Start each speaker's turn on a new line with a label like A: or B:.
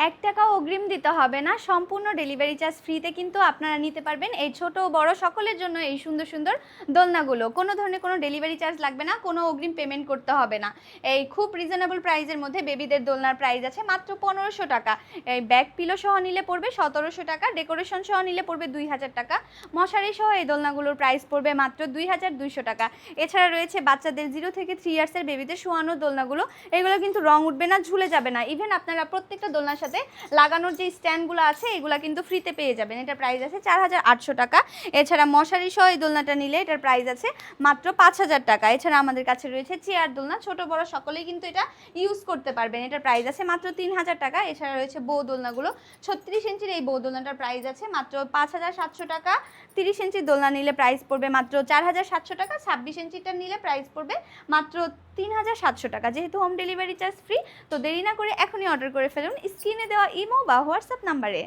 A: ৳১ অগ্রিম দিতে হবে না, সম্পূর্ণ ডেলিভারি চার্জ ফ্রিতে কিন্তু আপনারা নিতে পারবেন এই ছোট বড় সকলের জন্য এই সুন্দর সুন্দর দোলনাগুলো। কোনো ধরনের কোনো ডেলিভারি চার্জ লাগবে না, কোনো অগ্রিম পেমেন্ট করতে হবে না। এই খুব রিজনেবল প্রাইসের মধ্যে বেবিদের দোলনার প্রাইস আছে মাত্র ৳১৫০০। এই ব্যাক পিলো সহ নিলে পড়বে ৳১৭০০, ডেকোরেশন সহ নিলে পড়বে ৳২০০০, মশারি সহ এই দোলনাগুলোর প্রাইস পড়বে মাত্র ৳২২০০। এছাড়া রয়েছে বাচ্চাদের 0 থেকে 3 ইয়ার্সের বেবিদের শোয়ানো দোলনাগুলো। এগুলো কিন্তু রং উঠবে না, ঝুলে যাবে না। ইভেন আপনারা প্রত্যেকটা দোলনার সাথে লাগানোর যে স্ট্যান্ডগুলো আছে এগুলো কিন্তু ফ্রিতে পেয়ে যাবেন। এটার প্রাইস আছে ৳৪৮০০। এছাড়া মশারি সহ এই দোলনাটা নিলে এটার প্রাইস আছে মাত্র ৳৫০০০। এছাড়া আমাদের কাছে রয়েছে চেয়ার দোলনা, ছোট বড় সকলেই কিন্তু এটা ইউজ করতে পারবেন। এটার প্রাইস আছে মাত্র ৳৩০০০। এছাড়া রয়েছে বউ দোলনাগুলো, 36 ইঞ্চির এই বউ দোলনাটার প্রাইস আছে মাত্র ৳৫৭০০। 30 ইঞ্চির দোলনা নিলে প্রাইস পড়বে মাত্র ৳৪৭০০। 26 ইঞ্চিটা নিলে প্রাইস পড়বে মাত্র ৳৩৭০০। যেহেতু হোম ডেলিভারি চার্জ ফ্রি, তো দেরি না করে এখনই অর্ডার করে ফেলুন স্ক্রিনে দেওয়া ইমো বা হোয়াটসঅ্যাপ নাম্বারে।